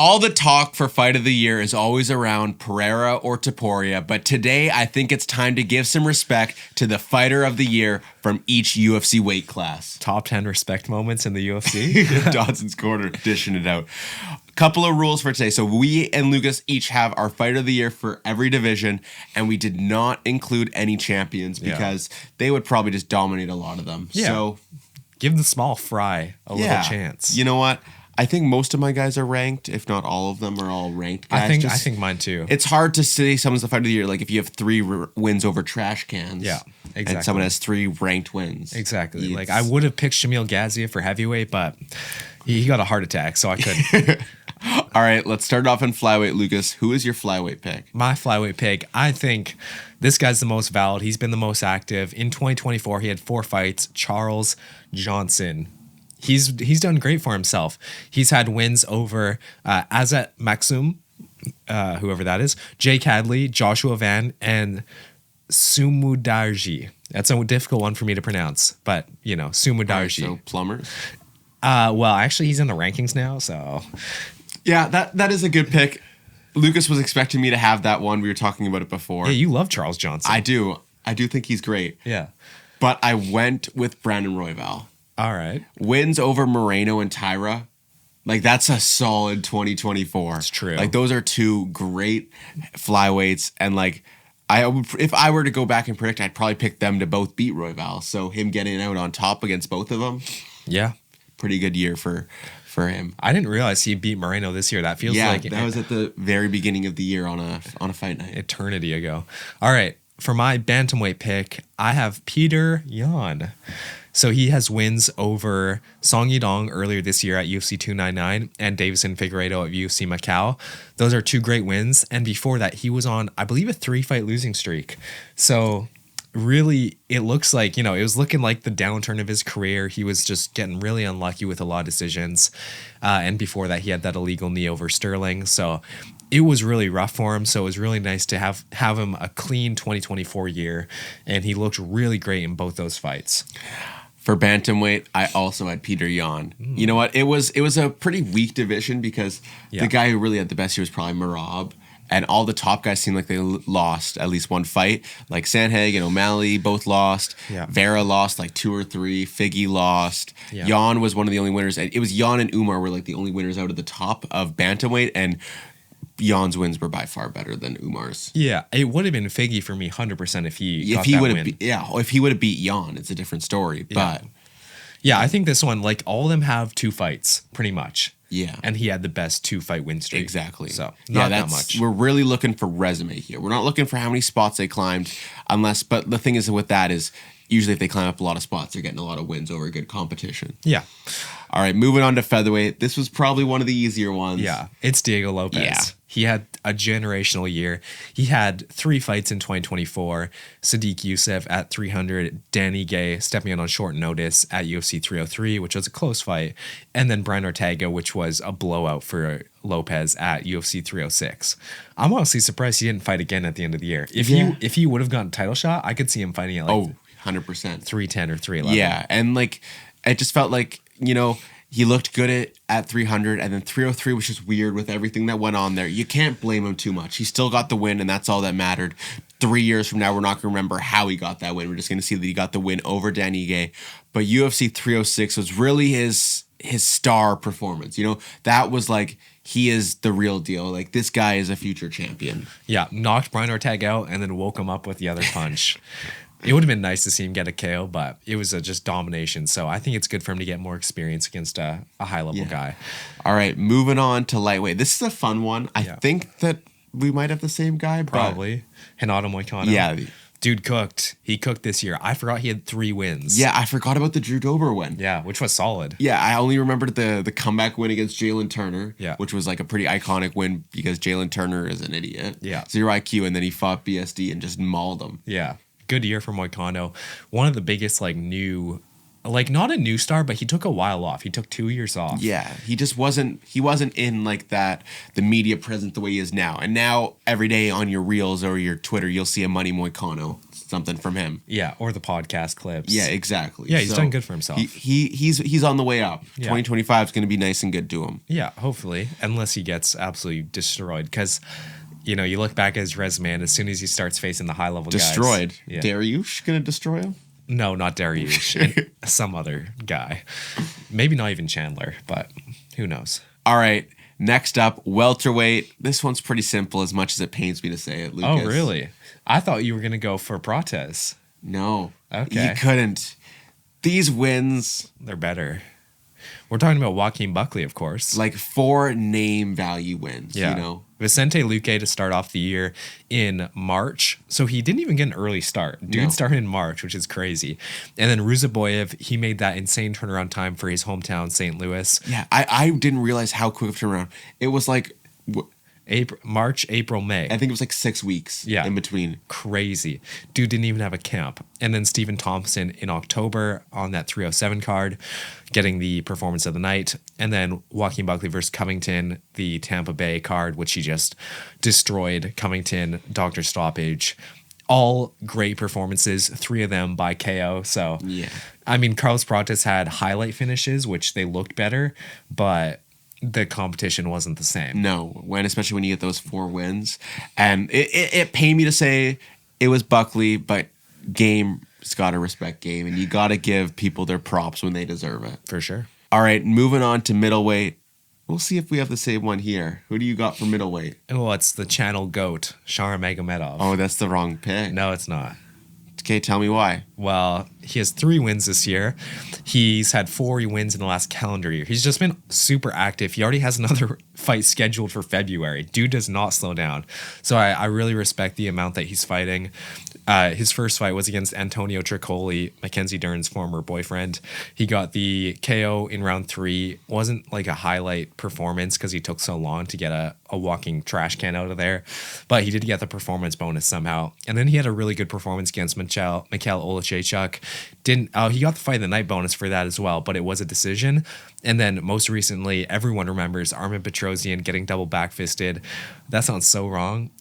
All the talk for fight of the year is always around Pereira or Topuria, but today I think it's time to give some respect to the fighter of the year from each UFC weight class. Top 10 respect moments in the UFC. Dodson's Corner, dishing it out. Couple of rules for today. So we and Lucas each have our fighter of the year for every division, and we did not include any champions because they would probably just dominate a lot of them. Yeah. So give the small fry a little chance. You know what? I think most of my guys are ranked, if not all of them are all ranked guys. I think mine too. It's hard to say someone's the fighter of the year, like if you have 3 wins over trash cans. Yeah, exactly. And someone has 3 ranked wins. Exactly. Like I would have picked Shamil Gaziev for heavyweight, but he got a heart attack, so I couldn't. All right, let's start off in flyweight, Lucas. Who is your flyweight pick? My flyweight pick, I think this guy's the most valid. He's been the most active. In 2024, he had 4 fights. Charles Johnson. He's done great for himself. He's had wins over Azat Maksum, whoever that is, Jay Cadley, Joshua Van, and Sumudarji. That's a difficult one for me to pronounce, but, Sumudarji. So, plumbers? Well, actually, he's in the rankings now, so... Yeah, that is a good pick. Lucas was expecting me to have that one. We were talking about it before. Yeah, you love Charles Johnson. I do. I do think he's great. Yeah. But I went with Brandon Royval. All right. Wins over Moreno and Tyra. Like, that's a solid 2024. It's true. Like, those are 2 great flyweights. And, like, if I were to go back and predict, I'd probably pick them to both beat Royval. So, him getting out on top against both of them. Yeah. Pretty good year for him. I didn't realize he beat Moreno this year. That feels like... that was at the very beginning of the year on a fight night. Eternity ago. All right. For my bantamweight pick, I have Peter Yan. So he has wins over Song Yadong earlier this year at UFC 299 and Davison Figueiredo at UFC Macau. Those are 2 great wins. And before that, he was on, I believe, a 3-fight losing streak. So really, it looks like, it was looking like the downturn of his career. He was just getting really unlucky with a lot of decisions. And before that, he had that illegal knee over Sterling. So it was really rough for him. So it was really nice to have him a clean 2024 year. And he looked really great in both those fights. For bantamweight, I also had Peter Yan. You know what? It was a pretty weak division because the guy who really had the best year was probably Merab. And all the top guys seemed like they lost at least one fight. Like Sandhagen and O'Malley both lost. Yeah. Vera lost like 2 or 3. Figgy lost. Yeah. Yan was one of the only winners. It was Yan and Umar were like the only winners out of the top of bantamweight. And Jan's wins were by far better than Umar's. Yeah, it would have been Figgy for me 100% if he would have if he would have beat Yan, it's a different story. But yeah, I think this one, like, all of them have 2 fights pretty much. Yeah. And he had the best 2-fight win streak. Exactly. So not that much. We're really looking for resume here. We're not looking for how many spots they climbed but the thing is with that is usually if they climb up a lot of spots, they're getting a lot of wins over good competition. Yeah. All right, moving on to featherweight. This was probably one of the easier ones. Yeah, it's Diego Lopez. Yeah. He had a generational year. He had 3 fights in 2024. Sadiq Youssef at 300. Danny Gay stepping in on short notice at UFC 303, which was a close fight. And then Brian Ortega, which was a blowout for Lopez at UFC 306. I'm honestly surprised he didn't fight again at the end of the year. If he would have gotten a title shot, I could see him fighting at 100%. 310 or 311. Yeah, and like it just felt like, he looked good at 300, and then 303 was just weird with everything that went on there. You can't blame him too much. He still got the win, and that's all that mattered. 3 years from now, we're not going to remember how he got that win. We're just going to see that he got the win over Danny Gay. But UFC 306 was really his star performance. That was like, he is the real deal. Like, this guy is a future champion. Yeah, knocked Brian Ortega out and then woke him up with the other punch. It would have been nice to see him get a KO, but it was just domination. So I think it's good for him to get more experience against a high-level guy. All right, moving on to lightweight. This is a fun one. I think that we might have the same guy. Probably. Renato Moicano. Yeah. Dude cooked. He cooked this year. I forgot he had 3 wins. Yeah, I forgot about the Drew Dober win. Yeah, which was solid. Yeah, I only remembered the comeback win against Jalen Turner, which was like a pretty iconic win because Jalen Turner is an idiot. Yeah. 0 IQ, and then he fought BSD and just mauled him. Yeah. Good year for Moicano. One of the biggest, not a new star, but he took a while off. He took 2 years off. Yeah, he wasn't in like that, the media presence the way he is now. And now every day on your reels or your Twitter, you'll see a Money Moicano. something from him. Yeah, or the podcast clips. Yeah, exactly. Yeah, he's done good for himself. He's on the way up. Yeah. 2025 is going to be nice and good to him. Yeah, hopefully, unless he gets absolutely destroyed. Because, you know, you look back at his resume, and as soon as he starts facing the high-level guys... Destroyed. Yeah. Dariush going to destroy him? No, not Dariush. Some other guy. Maybe not even Chandler, but who knows? All right. Next up, welterweight. This one's pretty simple as much as it pains me to say it, Lucas. Oh, really? I thought you were going to go for Prates. No. Okay. You couldn't. These wins... They're better. We're talking about Joaquin Buckley, of course. Like 4 name value wins, Yeah. you know? Vicente Luque to start off the year in March. So he didn't even get an early start. Dude No. started in March, which is crazy. And then Ruzaboyev, he made that insane turnaround time for his hometown, St. Louis. Yeah, I didn't realize how quick of a turnaround. It was like... March, April, May. I think it was like 6 weeks in between. Crazy. Dude didn't even have a camp. And then Stephen Thompson in October on that 307 card, getting the performance of the night. And then Joaquin Buckley versus Covington, the Tampa Bay card, which he just destroyed. Covington, doctor stoppage. All great performances, 3 of them by KO. So, Yeah. I mean, Carlos Prates had highlight finishes, which they looked better, but the competition wasn't the same. No, especially when you get those 4 wins. And it pained me to say it was Buckley, but Game's got to respect Game, and you got to give people their props when they deserve it. For sure. All right, moving on to middleweight. We'll see if we have the same one here. Who do you got for middleweight? Oh, it's the channel GOAT, Sharon Magomedov. Oh, that's the wrong pick. No, it's not. Okay, tell me why. Well, he has 3 wins this year. He's had 4 wins in the last calendar year. He's just been super active. He already has another fight scheduled for February. Dude does not slow down. So I really respect the amount that he's fighting. His first fight was against Antonio Tricoli, Mackenzie Dern's former boyfriend. He got the KO in round 3. Wasn't like a highlight performance because he took so long to get a walking trash can out of there. But he did get the performance bonus somehow. And then he had a really good performance against Mikhail Olachechuk. He got the fight of the night bonus for that as well, but it was a decision. And then most recently, everyone remembers Armin Petrosian getting double back-fisted. That sounds so wrong.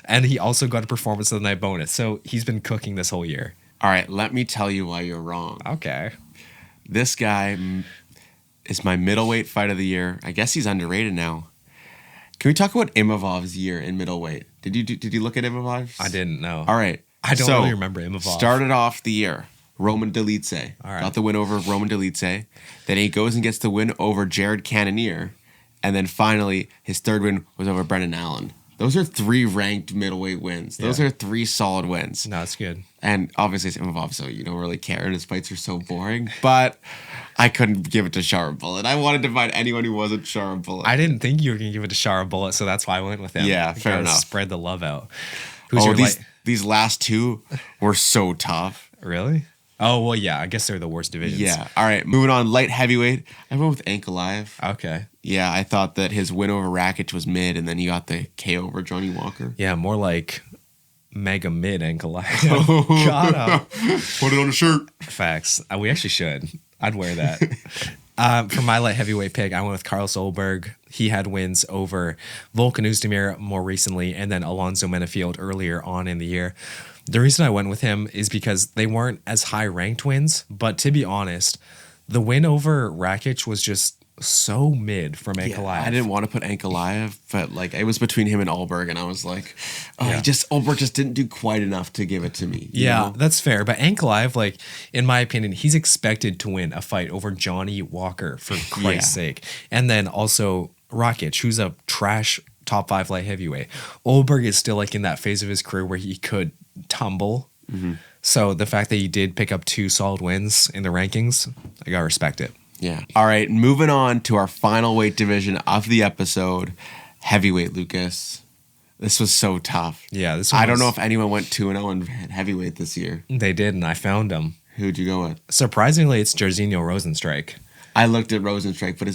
And he also got a performance of the night bonus. So he's been cooking this whole year. All right, let me tell you why you're wrong. Okay. This guy is my middleweight fight of the year. I guess he's underrated now. Can we talk about Imavov's year in middleweight? Did you look at Imavov's? I didn't know. All right. I don't really remember Imavov. Started off the year, Roman Dolidze. All right. Got the win over Roman Dolidze. Then he goes and gets the win over Jared Cannonier. And then finally, his third win was over Brendan Allen. Those are 3 ranked middleweight wins. Those are 3 solid wins. No, it's good. And obviously it's Imavov, so you don't really care, and his fights are so boring. But I couldn't give it to Sharon Bullet. I wanted to find anyone who wasn't Sharon Bullet. I didn't think you were going to give it to Shara Bullet, so that's why I went with him. Yeah, fair Gotta enough. Spread the love out. Who's your these last 2 were so tough. Really? Oh, well, yeah. I guess they're the worst divisions. Yeah. All right, moving on. Light heavyweight. I went with Ankalaev. Okay. Yeah, I thought that his win over Rakic was mid, and then he got the KO over Johnny Walker. Yeah, more like mega mid Ankalaev. Got him. Put it on a shirt. Facts. We actually should. I'd wear that. For my light heavyweight pick, I went with Carlos Olberg. He had wins over Volkan Oezdemir more recently, and then Alonzo Menafield earlier on in the year. The reason I went with him is because they weren't as high ranked wins, but to be honest, the win over Rakic was just so mid from Ankalaev. Yeah, I didn't want to put Ankalaev, but like it was between him and Olberg, and I was like, Olberg just didn't do quite enough to give it to me. You know? That's fair. But Ankalaev, like in my opinion, he's expected to win a fight over Johnny Walker for Christ's sake, and then also Rakic, who's a trash top 5 light heavyweight. Olberg is still like in that phase of his career where he could tumble. Mm-hmm. So the fact that he did pick up 2 solid wins in the rankings, I gotta respect it. Yeah. All right, moving on to our final weight division of the episode, heavyweight, Lucas. This was so tough. Yeah, I don't know if anyone went 2-0 in heavyweight this year. They did, and I found him. Who'd you go with? Surprisingly, it's Jairzinho Rosenstrike. I looked at Rosenstrike, but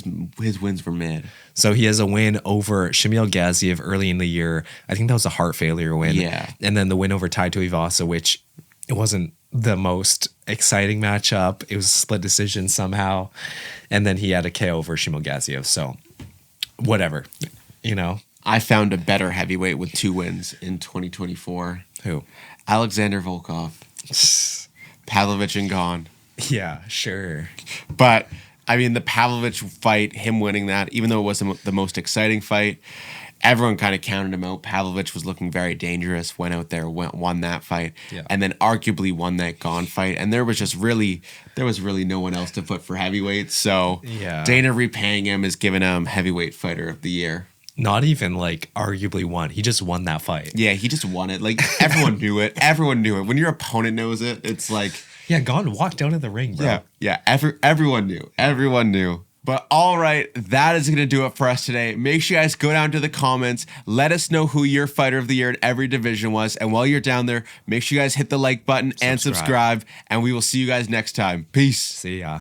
his wins were mid. So he has a win over Shamil Gaziev early in the year. I think that was a heart failure win. Yeah. And then the win over Taito Ivasa, which it wasn't the most exciting matchup. It was a split decision somehow. And then he had a KO over Shamil Gaziev. So whatever, you know. I found a better heavyweight with 2 wins in 2024. Who? Alexander Volkov. Pavlovich and Gone. Yeah, sure. But, I mean, the Pavlovich fight, him winning that, even though it wasn't the most exciting fight, everyone kind of counted him out. Pavlovich was looking very dangerous, went out there, won that fight, and then arguably won that Gone fight. And there was really no one else to put for heavyweights. So Dana repaying him is giving him heavyweight fighter of the year. Not even like arguably won. He just won that fight. Yeah, he just won it. Like everyone knew it. Everyone knew it. When your opponent knows it, it's like Gone walked out of the ring, bro. Yeah. Everyone knew. Everyone knew. But all right, that is going to do it for us today. Make sure you guys go down to the comments. Let us know who your fighter of the year in every division was. And while you're down there, make sure you guys hit the like button and subscribe. And we will see you guys next time. Peace. See ya.